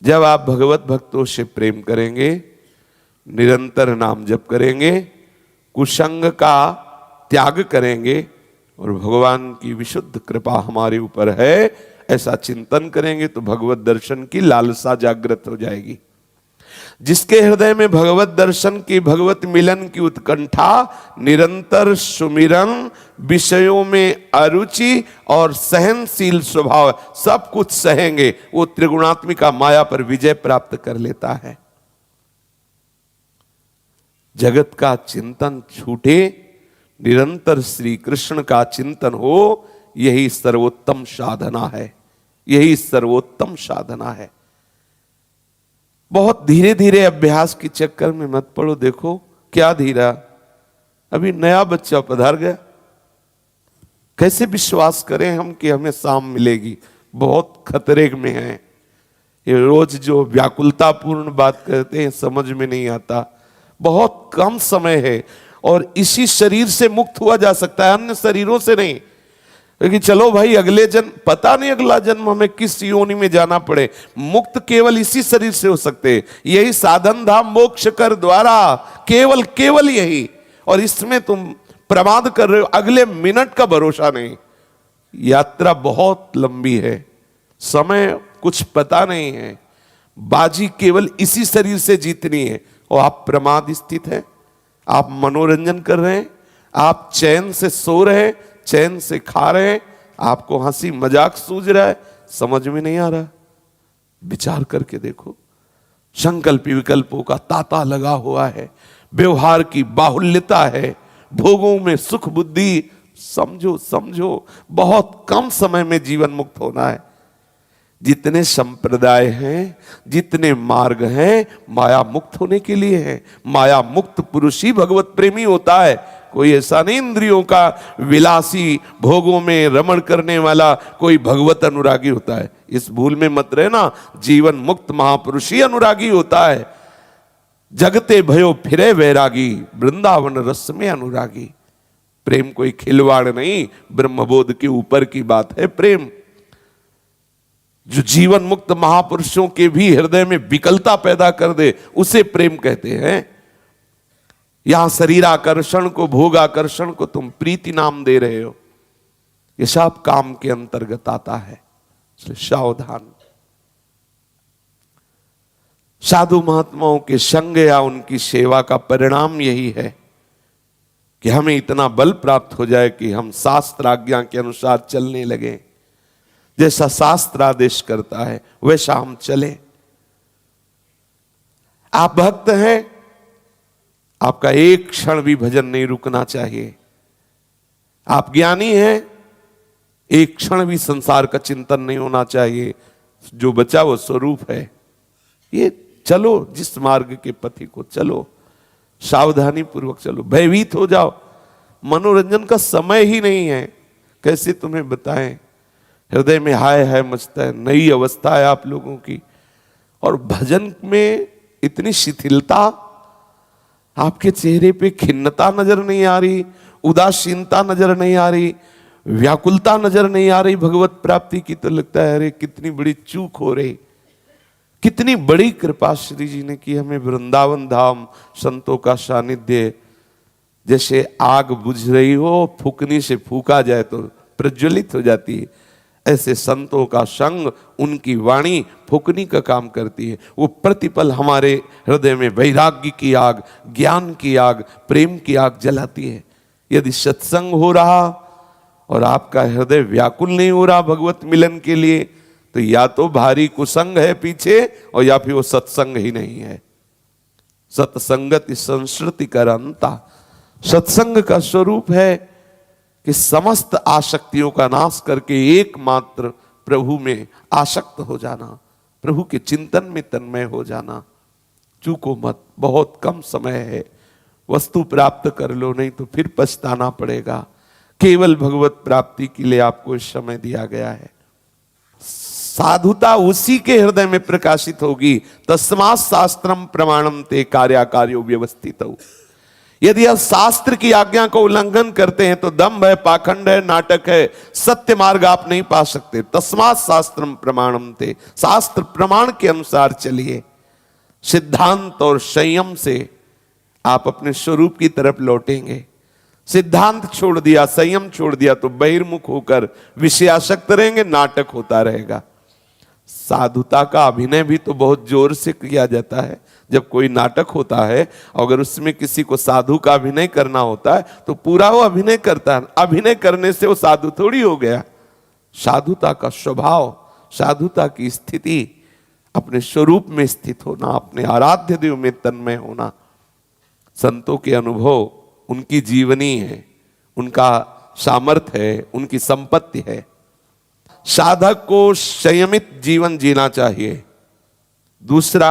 जब आप भगवत भक्तों से प्रेम करेंगे, निरंतर नाम जप करेंगे, कुसंग का त्याग करेंगे और भगवान की विशुद्ध कृपा हमारे ऊपर है, ऐसा चिंतन करेंगे तो भगवत दर्शन की लालसा जागृत हो जाएगी। जिसके हृदय में भगवत दर्शन की, भगवत मिलन की उत्कंठा, निरंतर सुमिरन, विषयों में अरुचि और सहनशील स्वभाव, सब कुछ सहेंगे, वो त्रिगुणात्मिका माया पर विजय प्राप्त कर लेता है। जगत का चिंतन छूटे, निरंतर श्री कृष्ण का चिंतन हो, यही सर्वोत्तम साधना है, यही सर्वोत्तम साधना है। बहुत धीरे धीरे अभ्यास के चक्कर में मत पड़ो। देखो क्या धीरा, अभी नया बच्चा पधार गया, कैसे विश्वास करें हम कि हमें शाम मिलेगी? बहुत खतरे में है। ये रोज जो व्याकुलतापूर्ण बात कहते हैं समझ में नहीं आता। बहुत कम समय है और इसी शरीर से मुक्त हुआ जा सकता है, अन्य शरीरों से नहीं। क्योंकि चलो भाई अगले जन्म, पता नहीं अगला जन्म हमें किस योनि में जाना पड़े, मुक्त केवल इसी शरीर से हो सकते। यही साधन धाम मोक्ष कर द्वारा, केवल केवल यही। और इसमें तुम प्रमाद कर रहे हो, अगले मिनट का भरोसा नहीं। यात्रा बहुत लंबी है, समय कुछ पता नहीं है, बाजी केवल इसी शरीर से जीतनी है। और आप प्रमाद स्थित हैं, आप मनोरंजन कर रहे हैं, आप चैन से सो रहे हैं, चैन से खा रहे हैं, आपको हंसी मजाक सूझ रहा है, समझ में नहीं आ रहा। विचार करके देखो, संकल्प विकल्पों का तांता लगा हुआ है, व्यवहार की बाहुल्यता है, भोगों में सुख बुद्धि। समझो समझो, बहुत कम समय में जीवन मुक्त होना है। जितने संप्रदाय हैं, जितने मार्ग हैं, माया मुक्त होने के लिए हैं। माया मुक्त पुरुष ही भगवत प्रेमी होता है। कोई ऐसा नहीं इंद्रियों का विलासी, भोगों में रमण करने वाला कोई भगवत अनुरागी होता है। इस भूल में मत रहना, जीवन मुक्त महापुरुष ही अनुरागी होता है। जगते भयो फिरे वैरागी, वृंदावन रस में अनुरागी। प्रेम कोई खिलवाड़ नहीं, ब्रह्मबोध के ऊपर की बात है प्रेम। जो जीवन मुक्त महापुरुषों के भी हृदय में विकलता पैदा कर दे, उसे प्रेम कहते हैं। यहां शरीराकर्षण को, भोग आकर्षण को तुम प्रीति नाम दे रहे हो, ये सब काम के अंतर्गत आता है, इसलिए सावधान। साधु महात्माओं के संग या उनकी सेवा का परिणाम यही है कि हमें इतना बल प्राप्त हो जाए कि हम शास्त्र आज्ञा के अनुसार चलने लगे। जैसा शास्त्र आदेश करता है वैसा हम चले। आप भक्त हैं, आपका एक क्षण भी भजन नहीं रुकना चाहिए। आप ज्ञानी हैं, एक क्षण भी संसार का चिंतन नहीं होना चाहिए। जो बचा वो स्वरूप है। ये चलो, जिस मार्ग के पथि को चलो, सावधानी पूर्वक चलो, भयभीत हो जाओ। मनोरंजन का समय ही नहीं है। कैसे तुम्हें बताएं, हृदय में हाय हाय मचता है, नई अवस्था है आप लोगों की। और भजन में इतनी शिथिलता, आपके चेहरे पे खिन्नता नजर नहीं आ रही, उदासीनता नजर नहीं आ रही, व्याकुलता नजर नहीं आ रही भगवत प्राप्ति की। तो लगता है अरे कितनी बड़ी चूक हो रही। कितनी बड़ी कृपा श्री जी ने की हमें। वृंदावन धाम, संतों का सानिध्य, जैसे आग बुझ रही हो, फूकनी से फूका जाए तो प्रज्वलित हो जाती है, ऐसे संतों का संग, उनकी वाणी फूकनी का काम करती है। वो प्रतिपल हमारे हृदय में वैराग्य की आग, ज्ञान की आग, प्रेम की आग जलाती है। यदि सत्संग हो रहा और आपका हृदय व्याकुल नहीं हो रहा भगवत मिलन के लिए, तो या तो भारी कुसंग है पीछे, और या फिर वो सत्संग ही नहीं है। सत्संगति संस्कृति करंता, सत्संग का स्वरूप है कि समस्त आसक्तियों का नाश करके एकमात्र प्रभु में आसक्त हो जाना, प्रभु के चिंतन में तन्मय हो जाना। चूको मत, बहुत कम समय है। वस्तु प्राप्त कर लो, नहीं तो फिर पछताना पड़ेगा। केवल भगवत प्राप्ति के लिए आपको इस समय दिया गया है। साधुता उसी के हृदय में प्रकाशित होगी। तस्मात् शास्त्रम प्रमाणम ते कार्याकार्यो व्यवस्थित हो। यदि आप शास्त्र की आज्ञा को उल्लंघन करते हैं तो दंभ है, पाखंड है, नाटक है, सत्य मार्ग आप नहीं पा सकते। तस्मात् शास्त्रम प्रमाणम थे, शास्त्र प्रमाण के अनुसार चलिए। सिद्धांत और संयम से आप अपने स्वरूप की तरफ लौटेंगे। सिद्धांत छोड़ दिया, संयम छोड़ दिया तो बहिर्मुख होकर विषयासक्त रहेंगे, नाटक होता रहेगा। साधुता का अभिनय भी तो बहुत जोर से किया जाता है। जब कोई नाटक होता है, अगर उसमें किसी को साधु का अभिनय करना होता है तो पूरा वो अभिनय करता है। अभिनय करने से वो साधु थोड़ी हो गया। साधुता का स्वभाव, साधुता की स्थिति अपने स्वरूप में स्थित होना, अपने आराध्य देव में तन्मय होना। संतों के अनुभव उनकी जीवनी है, उनका सामर्थ्य है, उनकी संपत्ति है। साधक को संयमित जीवन जीना चाहिए। दूसरा,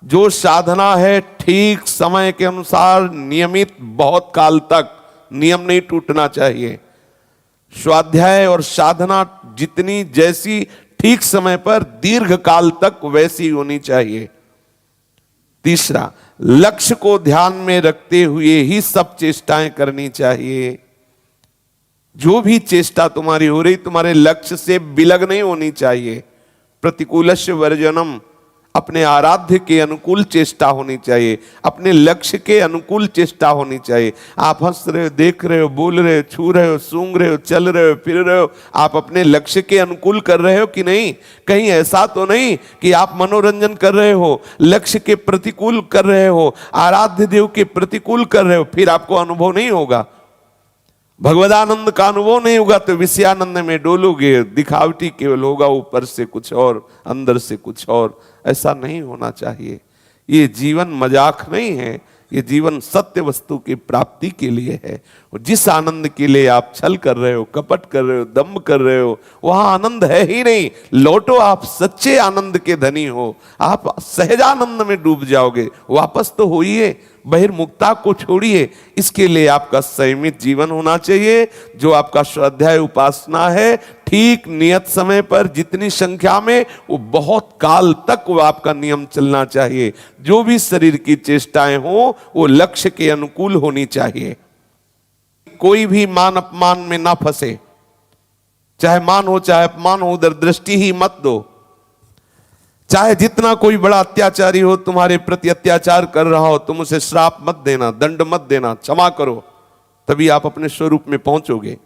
जो साधना है ठीक समय के अनुसार नियमित, बहुत काल तक नियम नहीं टूटना चाहिए। स्वाध्याय और साधना जितनी जैसी ठीक समय पर दीर्घ काल तक वैसी होनी चाहिए। तीसरा, लक्ष्य को ध्यान में रखते हुए ही सब चेष्टाएं करनी चाहिए। जो भी चेष्टा तुम्हारी हो रही, तुम्हारे लक्ष्य से विलग नहीं होनी चाहिए। प्रतिकूलस्य वर्जनम, अपने आराध्य के अनुकूल चेष्टा होनी चाहिए, अपने लक्ष्य के अनुकूल चेष्टा होनी चाहिए। आप हंस रहे हो, देख रहे हो, बोल रहे हो, छू रहे हो, सूंघ रहे हो, चल रहे हो, फिर रहे हो, आप अपने लक्ष्य के अनुकूल कर रहे हो कि नहीं? कहीं ऐसा तो नहीं कि आप मनोरंजन कर रहे हो, लक्ष्य के प्रतिकूल कर रहे हो, आराध्य देव के प्रतिकूल कर रहे हो, फिर आपको अनुभव नहीं होगा। भगवदानंद का अनुभव नहीं होगा तो विषयानंद में डोलोगे। दिखावटी केवल होगा, ऊपर से कुछ और, अंदर से कुछ और। ऐसा नहीं होना चाहिए। ये जीवन मजाक नहीं है, ये जीवन सत्य वस्तु की प्राप्ति के लिए है। और जिस आनंद के लिए आप छल कर रहे हो, कपट कर रहे हो, दंभ कर रहे हो, वहां आनंद है ही नहीं। लौटो, आप सच्चे आनंद के धनी हो, आप सहजानंद में डूब जाओगे। वापस तो होइए, बहिर्मुखता को छोड़िए। इसके लिए आपका संयमित जीवन होना चाहिए। जो आपका स्वाध्याय उपासना है, ठीक नियत समय पर जितनी संख्या में, वो बहुत काल तक वो आपका नियम चलना चाहिए। जो भी शरीर की चेष्टाएं हो वो लक्ष्य के अनुकूल होनी चाहिए। कोई भी मान अपमान में ना फंसे, चाहे मान हो चाहे अपमान हो, उधर दृष्टि ही मत दो। चाहे जितना कोई बड़ा अत्याचारी हो, तुम्हारे प्रति अत्याचार कर रहा हो, तुम उसे श्राप मत देना, दंड मत देना, क्षमा करो, तभी आप अपने स्वरूप में पहुंचोगे।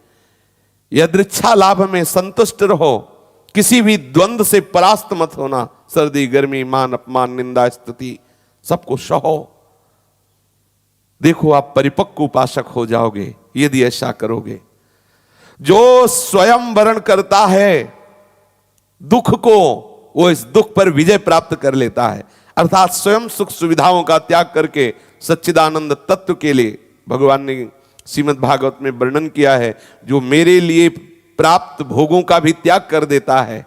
यदृच्छा लाभ में संतुष्ट रहो, किसी भी द्वंद्व से परास्त मत होना। सर्दी गर्मी, मान अपमान, निंदा स्तुति, सबको सहो। देखो, आप परिपक्व उपासक हो जाओगे यदि ऐसा करोगे। जो स्वयं वरण करता है दुख को, वो इस दुख पर विजय प्राप्त कर लेता है। अर्थात स्वयं सुख सुविधाओं का त्याग करके सच्चिदानंद तत्व के लिए, भगवान ने श्रीमद् भागवत में वर्णन किया है, जो मेरे लिए प्राप्त भोगों का भी त्याग कर देता है,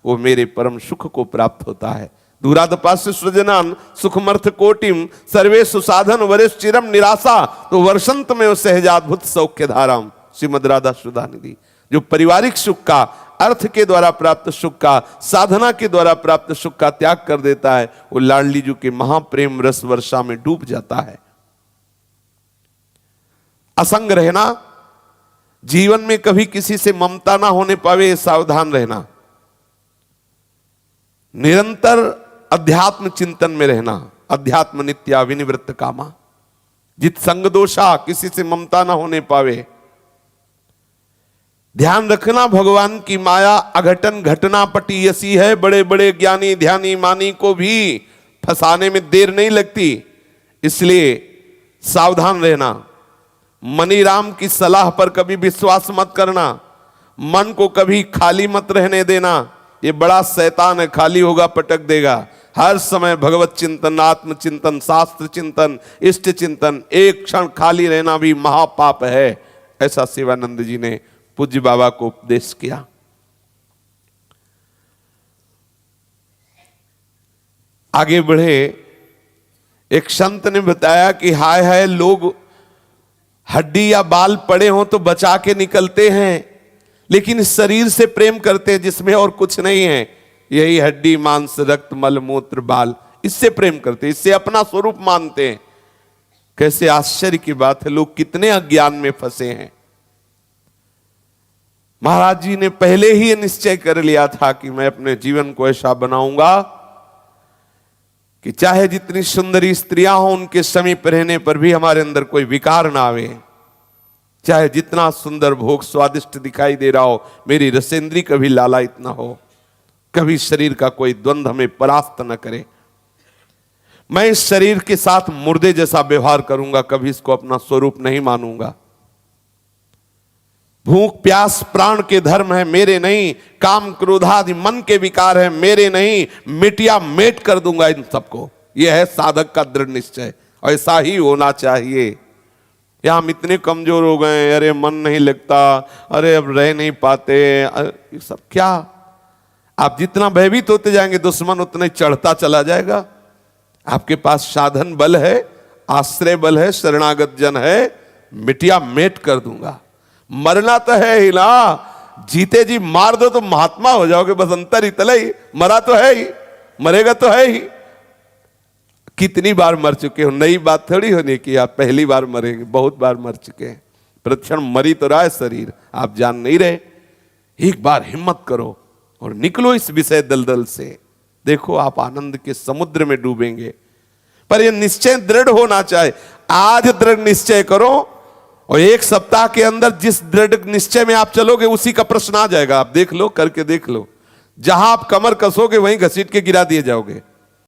वो मेरे परम सुख को प्राप्त होता है। दूरादपास्य सृजनान सुखमर्थ कोटिम सर्वे सुसाधन वरिष्ठ चिरम निराशा, तो वर्षंत में सहजाद्भुत सौख्य धाराम, श्रीमद् राधा सुधा निधि। जो पारिवारिक सुख का, अर्थ के द्वारा प्राप्त सुख का, साधना के द्वारा प्राप्त सुख का त्याग कर देता है, वो लाडली जी के महाप्रेम रस वर्षा में डूब जाता है। असंग रहना, जीवन में कभी किसी से ममता ना होने पावे, सावधान रहना। निरंतर अध्यात्म चिंतन में रहना, अध्यात्म नित्या विनिवृत्त कामा। जित संग दोषा, किसी से ममता ना होने पावे। ध्यान रखना, भगवान की माया अघटन घटना पटीयसी है। बड़े बड़े ज्ञानी ध्यानी मानी को भी फंसाने में देर नहीं लगती, इसलिए सावधान रहना। मनीराम की सलाह पर कभी विश्वास मत करना। मन को कभी खाली मत रहने देना, ये बड़ा शैतान है, खाली होगा पटक देगा। हर समय भगवत चिंतन, आत्म चिंतन, शास्त्र चिंतन, इष्ट चिंतन। एक क्षण खाली रहना भी महापाप है, ऐसा शिवानंद जी ने पूज्य बाबा को उपदेश किया। आगे बढ़े, एक संत ने बताया कि हाय हाय, लोग हड्डी या बाल पड़े हों तो बचा के निकलते हैं, लेकिन इस शरीर से प्रेम करते हैं जिसमें और कुछ नहीं है। यही हड्डी मांस रक्त मल मूत्र बाल, इससे प्रेम करते, इससे अपना स्वरूप मानते हैं। कैसे आश्चर्य की बात है, लोग कितने अज्ञान में फंसे हैं। महाराज जी ने पहले ही निश्चय कर लिया था कि मैं अपने जीवन को ऐसा बनाऊंगा कि चाहे जितनी सुंदरी स्त्रियां हों उनके समीप रहने पर भी हमारे अंदर कोई विकार ना आवे, चाहे जितना सुंदर भोग स्वादिष्ट दिखाई दे रहा हो, मेरी रसेंद्री कभी लालायित ना हो, कभी शरीर का कोई द्वंद्व हमें परास्त न करे। मैं इस शरीर के साथ मुर्दे जैसा व्यवहार करूंगा, कभी इसको अपना स्वरूप नहीं मानूंगा। भूख प्यास प्राण के धर्म है, मेरे नहीं। काम क्रोध आदि मन के विकार है, मेरे नहीं। मिटिया मेट कर दूंगा इन सबको। यह है साधक का दृढ़ निश्चय, ऐसा ही होना चाहिए। या हम इतने कमजोर हो गए, अरे मन नहीं लगता, अरे अब रह नहीं पाते, ये सब क्या? आप जितना भयभीत होते जाएंगे दुश्मन उतना ही चढ़ता चला जाएगा। आपके पास साधन बल है, आश्रय बल है, शरणागत जन है, मिटिया मेट कर दूंगा। मरना तो है ही ना, जीते जी मार दो तो महात्मा हो जाओगे, बस अंतर इतना ही। मरा तो है ही, मरेगा तो है ही। कितनी बार मर चुके हो, नई बात थोड़ी होने की आप पहली बार मरेंगे, बहुत बार मर चुके हैं। प्रतिक्षण मरी तो रहा है शरीर, आप जान नहीं रहे। एक बार हिम्मत करो और निकलो इस विषय दलदल से। देखो आप आनंद के समुद्र में डूबेंगे, पर यह निश्चय दृढ़ होना चाहिए। आज दृढ़ निश्चय करो और एक सप्ताह के अंदर जिस दृढ़ निश्चय में आप चलोगे उसी का प्रश्न आ जाएगा। आप देख लो, करके देख लो, जहां आप कमर कसोगे वहीं घसीट के गिरा दिए जाओगे।